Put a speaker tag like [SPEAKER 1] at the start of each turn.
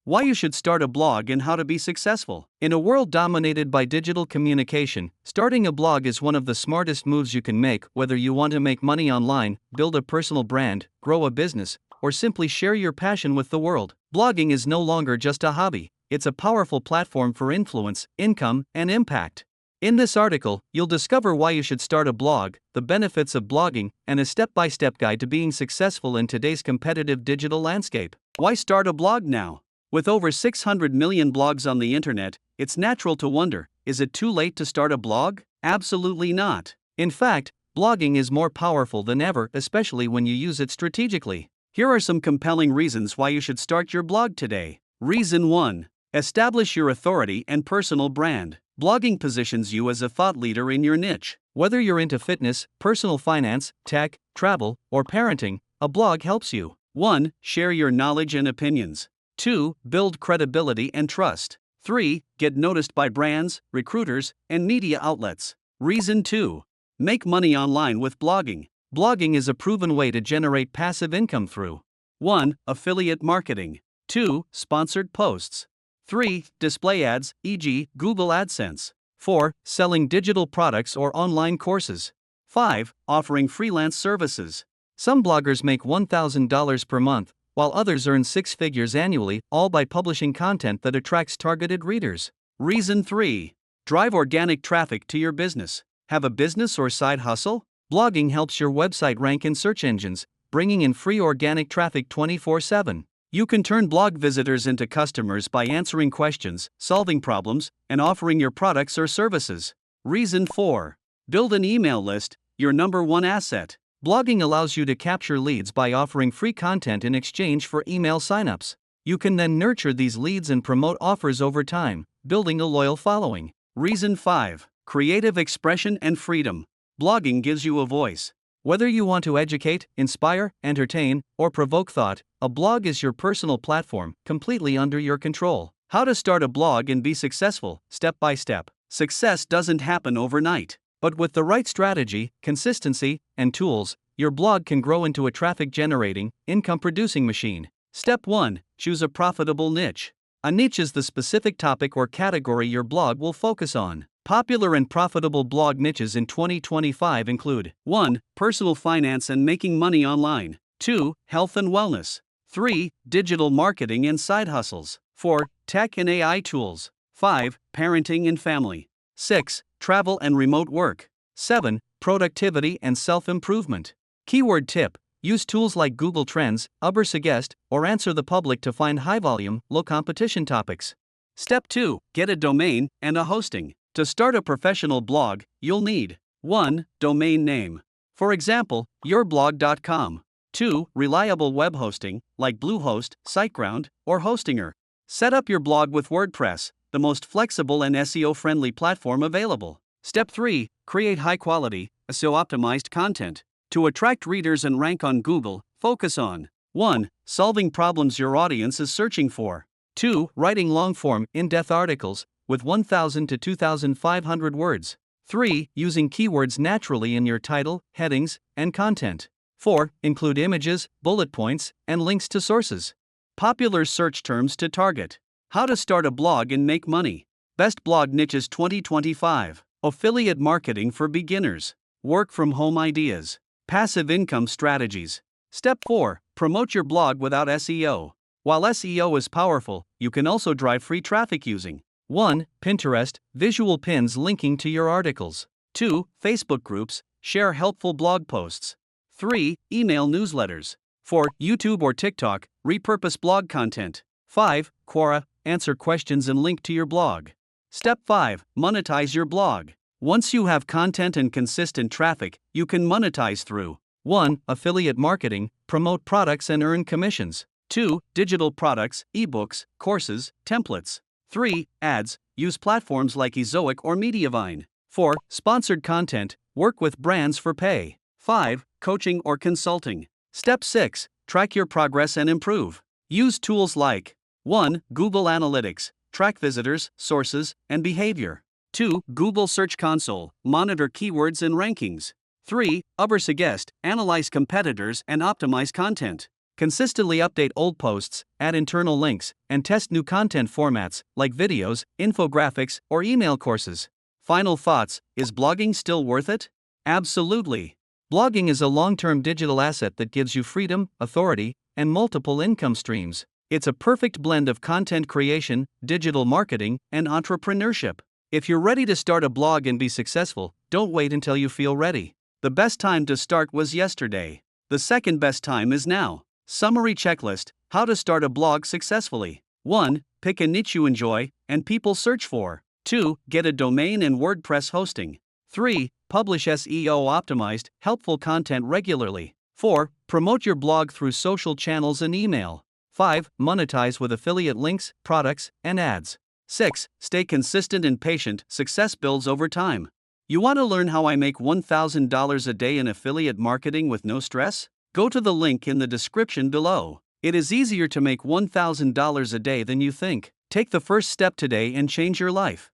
[SPEAKER 1] Why you should start a blog and how to be successful. In a world dominated by digital communication, starting a blog is one of the smartest moves you can make, whether you want to make money online, build a personal brand, grow a business, or simply share your passion with the world. Blogging is no longer just a hobby, it's a powerful platform for influence, income, and impact. In this article, you'll discover why you should start a blog, the benefits of blogging, and a step-by-step guide to being successful in today's competitive digital landscape. Why start a blog now? With over 600 million blogs on the internet, it's natural to wonder, is it too late to start a blog? Absolutely not. In fact, blogging is more powerful than ever, especially when you use it strategically. Here are some compelling reasons why you should start your blog today. Reason 1. Establish your authority and personal brand. Blogging positions you as a thought leader in your niche. Whether you're into fitness, personal finance, tech, travel, or parenting, a blog helps you. 1. Share your knowledge and opinions. 2. Build credibility and trust. 3. Get noticed by brands, recruiters, and media outlets. Reason 2. Make money online with blogging. Blogging is a proven way to generate passive income through 1. Affiliate marketing. 2. Sponsored posts. 3. Display ads, e.g., Google AdSense. 4. Selling digital products or online courses. 5. Offering freelance services. Some bloggers make $1,000 per month, while others earn six figures annually, all by publishing content that attracts targeted readers. Reason 3. Drive organic traffic to your business. Have a business or side hustle? Blogging helps your website rank in search engines, bringing in free organic traffic 24/7. You can turn blog visitors into customers by answering questions, solving problems, and offering your products or services. Reason 4. Build an email list, your number one asset. Blogging allows you to capture leads by offering free content in exchange for email signups. You can then nurture these leads and promote offers over time, building a loyal following. Reason 5. Creative expression and freedom. Blogging gives you a voice. Whether you want to educate, inspire, entertain, or provoke thought, a blog is your personal platform, completely under your control. How to start a blog and be successful, step by step. Success doesn't happen overnight. But with the right strategy, consistency, and tools, your blog can grow into a traffic-generating, income-producing machine. Step 1. Choose a profitable niche. A niche is the specific topic or category your blog will focus on. Popular and profitable blog niches in 2025 include 1. Personal finance and making money online. 2. Health and wellness. 3. Digital marketing and side hustles. 4. Tech and AI tools. 5. Parenting and family. 6. Travel and remote work. 7. Productivity and self-improvement. Keyword tip: use tools like Google Trends, Ubersuggest, or Answer the Public to find high-volume, low-competition topics. Step 2. Get a domain and a hosting. To start a professional blog, you'll need 1. Domain name. For example, yourblog.com. 2. Reliable web hosting, like Bluehost, SiteGround, or Hostinger. Set up your blog with WordPress, the most flexible and SEO-friendly platform available. Step 3. Create high-quality, SEO-optimized content. To attract readers and rank on Google, focus on 1. Solving problems your audience is searching for. 2. Writing long-form, in-depth articles, with 1,000 to 2,500 words. 3. Using keywords naturally in your title, headings, and content. 4. Include images, bullet points, and links to sources. Popular search terms to target. How to start a blog and make money. Best blog niches 2025. Affiliate marketing for beginners. Work from home ideas. Passive income strategies. Step 4. Promote your blog without SEO. While SEO is powerful, you can also drive free traffic using 1. Pinterest, visual pins linking to your articles. 2. Facebook groups, share helpful blog posts. 3. Email newsletters. 4. YouTube or TikTok, repurpose blog content. 5. Quora, answer questions and link to your blog. Step 5. Monetize your blog. Once you have content and consistent traffic, you can monetize through 1. Affiliate marketing, promote products and earn commissions. 2. Digital products, ebooks, courses, templates. 3. Ads, use platforms like Ezoic or Mediavine. 4. Sponsored content, work with brands for pay. 5. Coaching or consulting. Step 6. Track your progress and improve. Use tools like 1. Google Analytics, track visitors, sources, and behavior. 2. Google Search Console, monitor keywords and rankings. 3. Ubersuggest, analyze competitors and optimize content. Consistently update old posts, add internal links, and test new content formats like videos, infographics, or email courses. Final thoughts: is blogging still worth it? Absolutely. Blogging is a long-term digital asset that gives you freedom, authority, and multiple income streams. It's a perfect blend of content creation, digital marketing, and entrepreneurship. If you're ready to start a blog and be successful, don't wait until you feel ready. The best time to start was yesterday. The second best time is now. Summary checklist: how to start a blog successfully. 1. Pick a niche you enjoy and people search for. 2. Get a domain and WordPress hosting. 3. Publish SEO optimized, helpful content regularly. 4. Promote your blog through social channels and email. 5. Monetize with affiliate links, products, and ads. 6. Stay consistent and patient. Success builds over time. You want to learn how I make $1,000 a day in affiliate marketing with no stress? Go to the link in the description below. It is easier to make $1,000 a day than you think. Take the first step today and change your life.